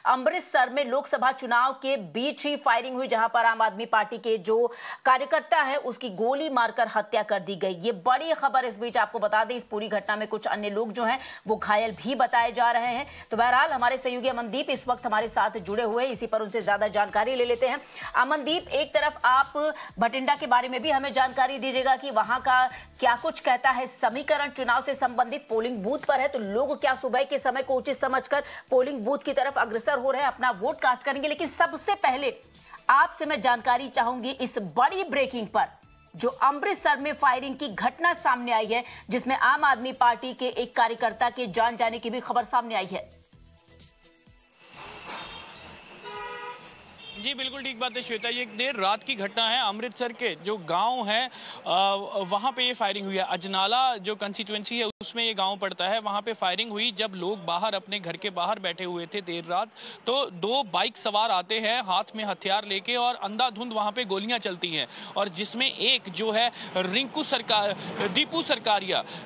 अमृतसर में लोकसभा चुनाव के बीच ही फायरिंग हुई, जहां पर आम आदमी पार्टी के जो कार्यकर्ता है उसकी गोली मारकर हत्या कर दी गई। ये बड़ी खबर। इस बीच आपको बता दें, इस पूरी घटना में कुछ अन्य लोग जो हैं वो घायल भी बताए जा रहे हैं। तो बहरहाल हमारे सहयोगी अमनदीप इस वक्त हमारे साथ जुड़े हुए, इसी पर उनसे ज्यादा जानकारी ले लेते हैं। अमनदीप, एक तरफ आप भटिंडा के बारे में भी हमें जानकारी दीजिएगा कि वहां का क्या कुछ कहता है समीकरण चुनाव से संबंधित। पोलिंग बूथ पर है तो लोग क्या सुबह के समय को उचित समझकर पोलिंग बूथ की तरफ अग्रसर हो रहे हैं, अपना वोट कास्ट करेंगे। लेकिन सबसे पहले आपसे मैं जानकारी चाहूंगी इस बड़ी ब्रेकिंग पर, जो अमृतसर में फायरिंग की घटना सामने आई है, जिसमें आम आदमी पार्टी के एक कार्यकर्ता के जान जाने की भी खबर सामने आई है। जी बिल्कुल ठीक बात है श्वेता, ये एक देर रात की घटना है। अमृतसर के जो गांव है वहां पे ये फायरिंग हुई है। अजनाला जो कंस्टिट्यूएंसी है उसमें ये गांव पड़ता है, वहां पे फायरिंग हुई। जब लोग बाहर अपने घर के बाहर बैठे हुए थे देर रात, तो दो बाइक सवार आते हैं हाथ में हथियार लेके और अंधाधुंध वहां पे गोलियां चलती हैं। और जिसमें एक जो है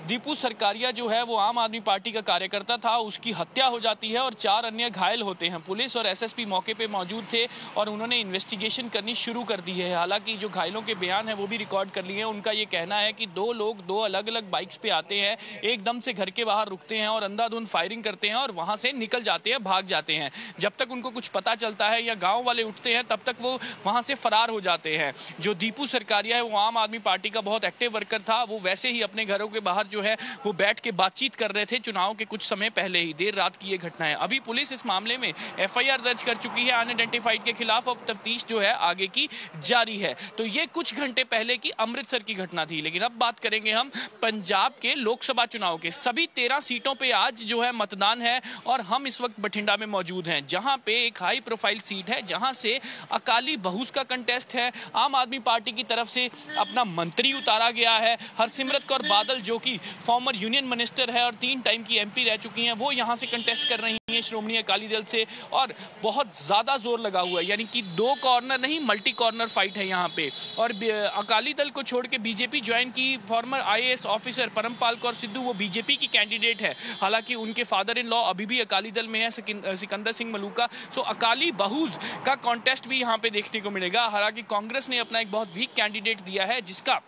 दीपू सरकारिया जो है वो आम आदमी पार्टी का कार्यकर्ता था, उसकी हत्या हो जाती है और 4 अन्य घायल होते हैं। पुलिस और एसएसपी मौके पे मौजूद थे और उन्होंने इन्वेस्टिगेशन करनी शुरू कर दी है। हालांकि जो घायलों के बयान है वो भी रिकॉर्ड कर लिए हैं। उनका ये कहना है कि 2 लोग 2 अलग अलग बाइक्स पे आते हैं, एकदम से घर के बाहर रुकते हैं और अंधाधुंध फायरिंग करते हैं और वहां से निकल जाते हैं, भाग जाते हैं। जब तक उनको कुछ पता चलता है या गांव वाले उठते हैं तब तक वो वहां से फरार हो जाते हैं। जो दीपू सरकारिया है वो आम आदमी पार्टी का बहुत एक्टिव वर्कर था, वो वैसे ही अपने घरों के बाहर जो है वो बैठ के बातचीत कर रहे थे चुनाव के कुछ समय पहले ही। देर रात की ये घटना है। अभी पुलिस इस मामले में एफआईआर दर्ज कर चुकी है अनआइडेंटिफाइड के खिलाफ। अब तफ्तीश जो है आगे की जारी है। तो ये कुछ घंटे पहले की अमृतसर की घटना थी। लेकिन अब बात करेंगे हम पंजाब के लोकसभा चुनाव के। सभी 13 सीटों पे आज जो है मतदान है और हम इस वक्त बठिंडा में मौजूद हैं, जहां पे एक हाई प्रोफाइल सीट है, जहां से अकाली बहुस का कंटेस्ट है। आम आदमी पार्टी की तरफ से अपना मंत्री उतारा गया है। हरसिमरत कौर बादल जो कि फॉर्मर यूनियन मिनिस्टर है और 3 टाइम की एमपी रह चुकी हैं, वो यहां से कंटेस्ट कर रही हैं श्रोमणी अकाली दल से। और बहुत ज्यादा जोर लगा हुआ है, यानी कि 2 कॉर्नर नहीं मल्टी कॉर्नर फाइट है यहाँ पे। और अकाली दल को छोड़ के बीजेपी ज्वाइन की farmer IAS officer Parampal Kaur Sidhu, वो बीजेपी की कैंडिडेट है। हालांकि उनके फादर इन लॉ अभी भी अकाली दल में है, सिकंदर सिंह मलूका। सो अकाली बहुज का कॉन्टेस्ट भी यहाँ पे देखने को मिलेगा। हालांकि कांग्रेस ने अपना एक बहुत वीक कैंडिडेट दिया है, जिसका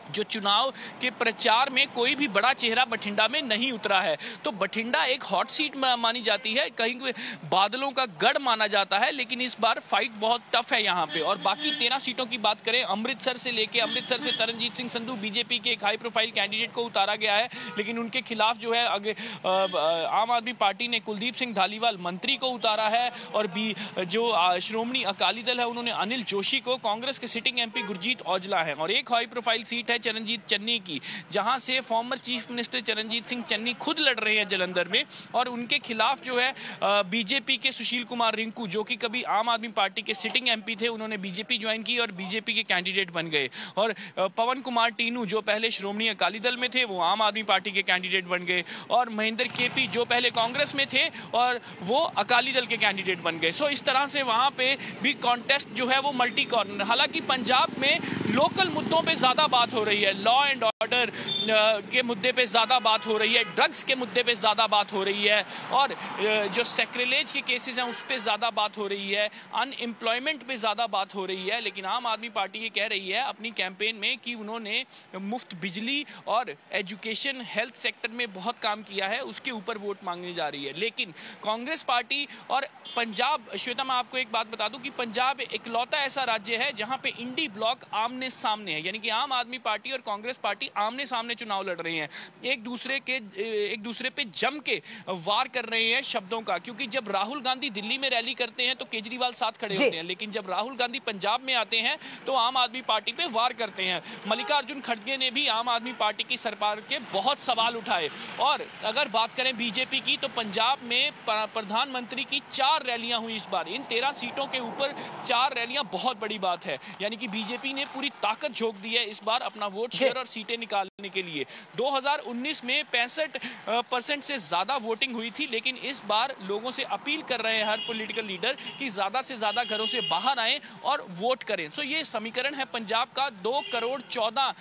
जो चुनाव के प्रचार में कोई भी बड़ा चेहरा बठिंडा में नहीं उतरा है। तो बठिंडा एक हॉट सीट मानी जाती है, कहीं बादलों का गढ़ माना जाता है, लेकिन इस बार फाइट बहुत टफ है यहाँ पे। और बाकी 13 सीटों की बात करें, अमृतसर से तरनजीत सिंह संधू बीजेपी के एक हाई प्रोफाइल कैंडिडेट को उतारा गया है, लेकिन उनके खिलाफ जो है आम आदमी पार्टी ने कुलदीप सिंह धालीवाल मंत्री को उतारा है। और जो श्रोमणी अकाली दल है उन्होंने अनिल जोशी को, कांग्रेस के सिटिंग एमपी गुरजीत औजला है। और एक high profile seat Charanjit Channi की, जहां से former chief minister Charanjit Singh Channi खुद लड़ रहे हैं जलंधर में। और उनके खिलाफ जो है बीजेपी के सुशील कुमार रिंकू, जो कि कभी आम आदमी पार्टी के सिटिंग एमपी थे, उन्होंने बीजेपी ज्वाइन की और बीजेपी के कैंडिडेट बन गए। और पवन कुमार टीनू जो पहले श्रोमणी अकाली दल में थे, वो आम आदमी पार्टी के कैंडिडेट बन गए। और महेंद्र केपी जो पहले कांग्रेस में थे और वो अकाली दल के कैंडिडेट बन गए। सो इस तरह से वहां पे भी कॉन्टेस्ट जो है वो मल्टी कॉर्नर। हालांकि पंजाब में लोकल मुद्दों पे ज्यादा बात हो रही है, लॉ एंड ऑर्डर के मुद्दे पे ज्यादा बात हो रही है, ड्रग्स के मुद्दे पे ज्यादा बात हो रही है, और जो सेक्रेलेज के केसेस हैं उस पे ज्यादा बात हो रही है, अनएम्प्लॉयमेंट पे ज्यादा बात हो रही है। लेकिन आम आदमी पार्टी ये कह रही है अपनी कैंपेन में कि उन्होंने मुफ्त बिजली और एजुकेशन हेल्थ सेक्टर में बहुत काम किया है, उसके ऊपर वोट मांगने जा रही है। लेकिन कांग्रेस पार्टी और पंजाब, श्वेता मैं आपको एक बात बता दूं कि पंजाब इकलौता ऐसा राज्य है जहां पे इंडी ब्लॉक आमने सामने है, यानी कि आम आदमी पार्टी और कांग्रेस पार्टी आमने सामने चुनाव लड़ रहे हैं, एक दूसरे पे जम के वार कर रहे हैं शब्दों का। क्योंकि जब राहुल गांधी दिल्ली में रैली करते हैं तो केजरीवाल साथ खड़े होते हैं, लेकिन जब राहुल गांधी पंजाब में आते हैं तो आम आदमी पार्टी पे वार करते हैं। मल्लिकार्जुन खड़गे ने भी आम आदमी पार्टी की सरकार के बहुत सवाल उठाए। और अगर बात करें बीजेपी की, तो पंजाब में प्रधानमंत्री की 4 रैलियां हुई इस बार। इन 13 सीटों के ऊपर 4 रैलियां बहुत बड़ी बात है, यानी कि बीजेपी ने पूरी ताकत झोंक दी है इस बार अपना वोट शेयर और सीटें निकालने के लिए। 2019 में 65% से ज्यादा वोटिंग हुई थी, लेकिन इस बार लोगों से अपील कर रहे हैं हर पॉलिटिकल लीडर कि ज्यादा से ज्यादा घरों से बाहर आएं और वोट करें। सो ये समीकरण है पंजाब का। 2 करोड़ 14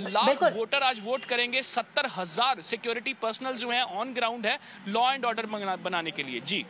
लाख वोटर आज वोट करेंगे। 70,000 सिक्योरिटी पर्सनल जो है ऑन ग्राउंड है लॉ एंड ऑर्डर बनाने के लिए। जी